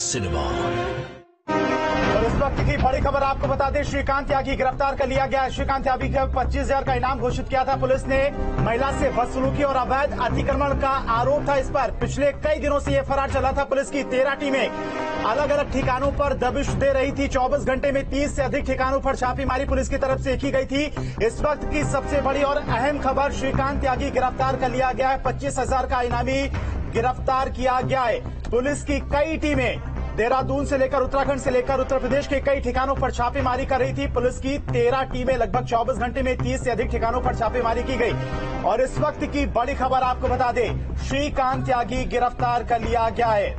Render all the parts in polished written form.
Cinema. और इस वक्त की बड़ी खबर आपको बता दें, श्रीकांत त्यागी गिरफ्तार कर लिया गया है। श्रीकांत त्यागी का 25,000 का इनाम घोषित किया था पुलिस ने। महिला से बदसलूकी और अवैध अतिक्रमण का आरोप था इस पर। पिछले कई दिनों से ये फरार चला था। पुलिस की 13 टीमें अलग अलग ठिकानों पर दबिश दे रही थी। 24 घंटे में 30 से अधिक ठिकानों पर छापेमारी पुलिस की तरफ से की गई थी। इस वक्त की सबसे बड़ी और अहम खबर, श्रीकांत त्यागी गिरफ्तार कर लिया गया है। 25,000 का इनामी गिरफ्तार किया गया है। पुलिस की कई टीमें देहरादून से लेकर उत्तराखंड से लेकर उत्तर प्रदेश के कई ठिकानों पर छापेमारी कर रही थी। पुलिस की 13 टीमें लगभग 24 घंटे में 30 से अधिक ठिकानों पर छापेमारी की गई। और इस वक्त की बड़ी खबर आपको बता दें, श्रीकांत त्यागी गिरफ्तार कर लिया गया है।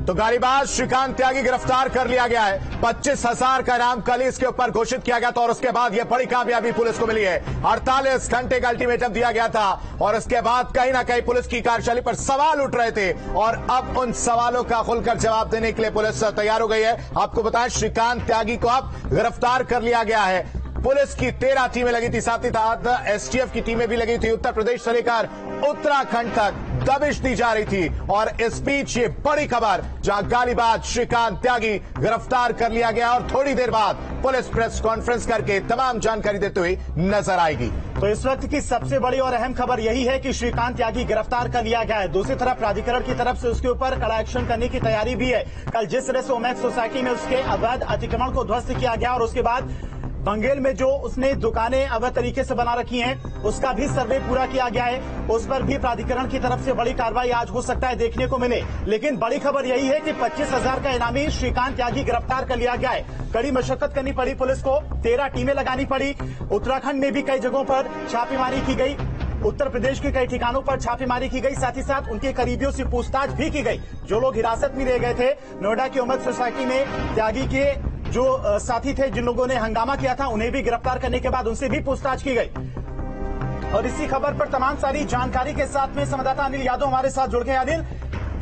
तो गाड़ीबाज श्रीकांत त्यागी गिरफ्तार कर लिया गया है। 25,000 का इनाम कल इसके ऊपर घोषित किया गया था और उसके बाद यह बड़ी कामयाबी पुलिस को मिली है। 48 घंटे का अल्टीमेटम दिया गया था और उसके बाद कहीं ना कहीं पुलिस की कार्यशैली पर सवाल उठ रहे थे और अब उन सवालों का खुलकर जवाब देने के लिए पुलिस तैयार हो गई है। आपको बताएं, श्रीकांत त्यागी को अब गिरफ्तार कर लिया गया है। पुलिस की 13 टीमें लगी थी, साथ ही साथ एसटीएफ की टीमें भी लगी थी। उत्तर प्रदेश से लेकर उत्तराखंड तक दबिश दी जा रही थी और इस बीच ये बड़ी खबर, जहां गालीबाज श्रीकांत त्यागी गिरफ्तार कर लिया गया और थोड़ी देर बाद पुलिस प्रेस कॉन्फ्रेंस करके तमाम जानकारी देते हुए नजर आएगी। तो इस वक्त की सबसे बड़ी और अहम खबर यही है कि श्रीकांत त्यागी गिरफ्तार कर लिया गया है। दूसरी तरफ प्राधिकरण की तरफ से उसके ऊपर कड़ा एक्शन करने की तैयारी भी है। कल जिस तरह से ओमैक्स सोसाइटी में उसके अवैध अतिक्रमण को ध्वस्त किया गया और उसके बाद बंगेल में जो उसने दुकानें अवैध तरीके से बना रखी हैं, उसका भी सर्वे पूरा किया गया है। उस पर भी प्राधिकरण की तरफ से बड़ी कार्रवाई आज हो सकता है देखने को मिले। लेकिन बड़ी खबर यही है कि 25,000 का इनामी श्रीकांत त्यागी गिरफ्तार कर लिया गया है। कड़ी मशक्कत करनी पड़ी पुलिस को, 13 टीमें लगानी पड़ी। उत्तराखंड में भी कई जगहों पर छापेमारी की गई, उत्तर प्रदेश के कई ठिकानों पर छापेमारी की गई, साथ ही साथ उनके करीबियों से पूछताछ भी की गई। जो लोग हिरासत में लिए गए थे, नोएडा की ओमैक्स सोसाइटी में त्यागी के जो साथी थे, जिन लोगों ने हंगामा किया था, उन्हें भी गिरफ्तार करने के बाद उनसे भी पूछताछ की गई। और इसी खबर पर तमाम सारी जानकारी के साथ में संवाददाता अनिल यादव हमारे साथ जुड़ गए। अनिल,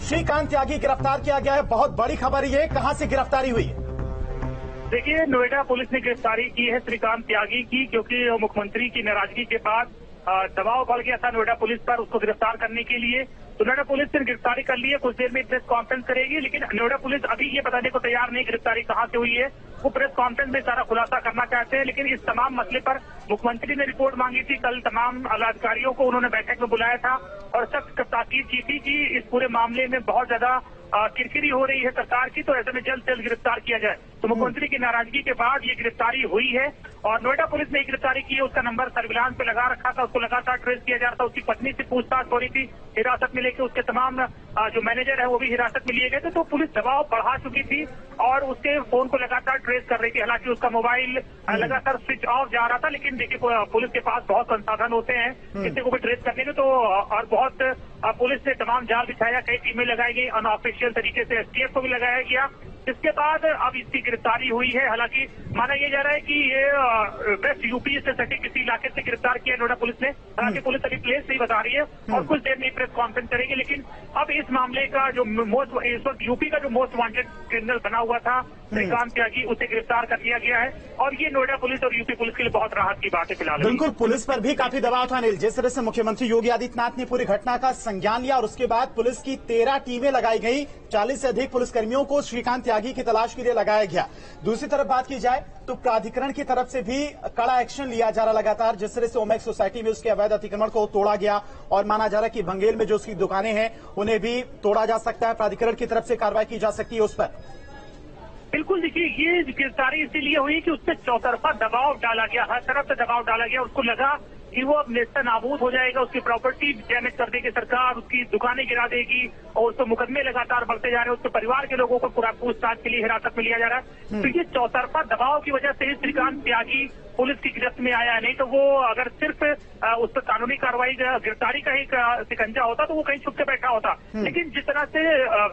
श्रीकांत त्यागी गिरफ्तार किया गया है, बहुत बड़ी खबर ये, कहां से गिरफ्तारी हुई? देखिए, नोएडा पुलिस ने गिरफ्तारी की है श्रीकांत त्यागी की, क्योंकि मुख्यमंत्री की नाराजगी के बाद दबाव बढ़ गया था नोएडा पुलिस पर उसको गिरफ्तार करने के लिए। तो नोएडा पुलिस ने गिरफ्तारी कर ली है। कुछ देर में प्रेस कॉन्फ्रेंस करेगी, लेकिन नोएडा पुलिस अभी ये बताने को तैयार नहीं गिरफ्तारी कहां से हुई है। वो प्रेस कॉन्फ्रेंस में सारा खुलासा करना चाहते हैं। लेकिन इस तमाम मसले पर मुख्यमंत्री ने रिपोर्ट मांगी थी। कल तमाम अधिकारियों को उन्होंने बैठक में बुलाया था और सख्त ताकीद की थी कि इस पूरे मामले में बहुत ज्यादा किरकिरी हो रही है सरकार की, तो ऐसे में जल्द से जल्द गिरफ्तार किया जाए। तो मुख्यमंत्री की नाराजगी के बाद ये गिरफ्तारी हुई है और नोएडा पुलिस ने गिरफ्तारी की है। उसका नंबर सर्विलांस पे लगा रखा था, उसको लगातार ट्रेस किया जा रहा था। उसकी पत्नी से पूछताछ हो रही थी, हिरासत में लेके उसके तमाम जो मैनेजर है वो भी हिरासत में लिए गए थे। तो पुलिस दबाव बढ़ा चुकी थी और उसके फोन को लगातार ट्रेस कर रही थी। हालांकि उसका मोबाइल लगातार स्विच ऑफ जा रहा था, लेकिन देखिए पुलिस के पास बहुत संसाधन होते हैं किसी को भी ट्रेस करने में। तो और बहुत पुलिस ने तमाम जाल बिछाया, कई टीमें लगाई गई, अनऑफिशियल तरीके से एसटीएफ को भी लगाया गया। इसके बाद अब इसकी गिरफ्तारी हुई है। हालांकि माना यह जा रहा है कि ये वेस्ट यूपी से सटे किसी इलाके से गिरफ्तार किया नोएडा पुलिस ने। हालांकि पुलिस अभी प्लेस नहीं बता रही है और कुछ देर में प्रेस कॉन्फ्रेंस करेगी। लेकिन अब इस मामले का जो इस वक्त यूपी का जो मोस्ट वांटेड क्रिमिनल बना हुआ था श्रीकांत त्यागी, उसे गिरफ्तार कर लिया गया है और ये नोएडा पुलिस और यूपी पुलिस के लिए बहुत राहत की बात है फिलहाल। बिल्कुल, पुलिस पर भी काफी दबाव था अनिल। जिस तरह से मुख्यमंत्री योगी आदित्यनाथ ने पूरी घटना का संज्ञान लिया और उसके बाद पुलिस की 13 टीमें लगाई गई, 40 से अधिक पुलिसकर्मियों को श्रीकांत त्यागी की तलाश के लिए लगाया गया। दूसरी तरफ बात की जाए तो प्राधिकरण की तरफ से भी कड़ा एक्शन लिया जा रहा लगातार। जिस तरह से ओमैक्स सोसाइटी में उसके अवैध अतिक्रमण को तोड़ा गया और माना जा रहा है कि बंगेल में जो उसकी दुकानें हैं उन्हें भी तोड़ा जा सकता है, प्राधिकरण की तरफ से कार्रवाई की जा सकती है उस पर। बिल्कुल, देखिए ये गिरफ्तारी इसीलिए हुई कि उस पर चौतरफा दबाव डाला गया, हर तरफ से दबाव डाला गया। उसको लगा कि वो अब नेस्तनाबूद हो जाएगा, उसकी प्रॉपर्टी डैमेज कर देगी सरकार, उसकी दुकानें गिरा देगी और उस पर मुकदमे लगातार बढ़ते जा रहे हैं। उसके परिवार के लोगों को पूरा पूछताछ के लिए हिरासत में लिया जा रहा है। तो ये चौतरफा दबाव की वजह से श्रीकांत त्यागी पुलिस की गिरफ्त में आया है। नहीं तो वो अगर सिर्फ उस पर कानूनी कार्रवाई गिरफ्तारी का ही शिकंजा होता तो वो कहीं छुप के बैठा होता। लेकिन जिस तरह से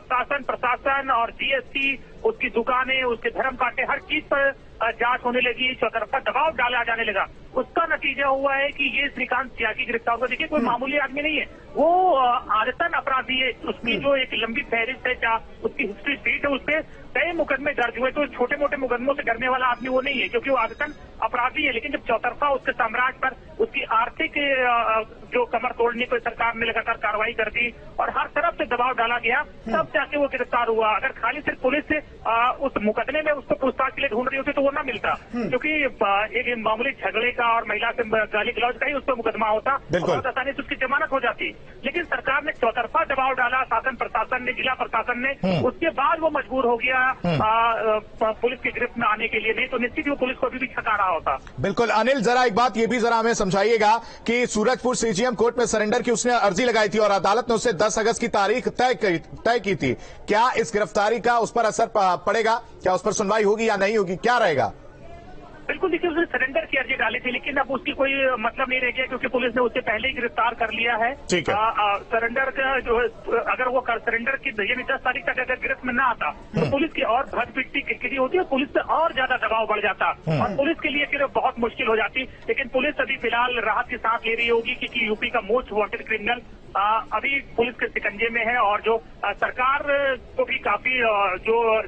शासन प्रशासन और जीएसटी, उसकी दुकानें, उसके धर्म कांटे, हर चीज पर जांच होने लगी, चौतरफा दबाव डाला जाने लगा, उसका नतीजा हुआ है कि ये श्रीकांत त्यागी गिरफ्तार हुआ। देखिए, कोई मामूली आदमी नहीं है, वो आदतन अपराधी है। उसकी जो एक लंबी फहरिस्त है, उसकी हिस्ट्री शीट है, उस पर कई मुकदमे दर्ज हुए। तो छोटे मोटे मुकदमों से डरने वाला आदमी वो नहीं है, क्योंकि वो आदतन अपराधी है, लेकिन जब चौतरफा उसके साम्राज्य पर उसकी आर्थिक जो कमर तोड़ने को सरकार ने लगातार कार्रवाई कर दी और हर तरफ से दबाव डाला गया, तब जाके वो गिरफ्तार हुआ। अगर खाली सिर्फ पुलिस उस मुकदमे में उसको पूछताछ के लिए ढूंढ रही होती तो वो ना मिलता, क्योंकि एक मामूली झगड़े का और महिला से गाली गलौज का ही उस पर मुकदमा होता, बहुत आसानी से उसकी जमानत हो जाती। लेकिन सरकार ने चौतरफा दबाव डाला, शासन प्रशासन ने, जिला प्रशासन ने, उसके बाद वो मजबूर हो गया पुलिस की गिरफ्त में आने के लिए, नहीं तो निश्चित वो पुलिस को अभी भी छका रहा होता। बिल्कुल अनिल, जरा एक बात ये भी जरा हमें समझाइएगा कि सूरजपुर सीजीएम कोर्ट में सरेंडर की उसने अर्जी लगाई थी और अदालत ने उसे 10 अगस्त की तारीख तय की थी। क्या इस गिरफ्तारी का उस पर असर पड़ेगा? क्या उस पर सुनवाई होगी या नहीं होगी? क्या रहेगा? बिल्कुल, देखिए उसने सरेंडर की अर्जी डाली थी, लेकिन अब उसकी कोई मतलब नहीं रह गया, क्योंकि पुलिस ने उससे पहले ही गिरफ्तार कर लिया है। ठीक है। सरेंडर का जो अगर वो सरेंडर की 10 तारीख तक अगर गिरफ्त में न आता तो पुलिस की और भद पिट्टी किरकिरी होती है, पुलिस पे और ज्यादा दबाव बढ़ जाता और पुलिस के लिए फिर बहुत मुश्किल हो जाती। लेकिन पुलिस अभी फिलहाल राहत की सांस ले रही होगी, क्योंकि यूपी का मोस्ट वांटेड क्रिमिनल अभी पुलिस के शिकंजे में है और जो सरकार को भी काफी जो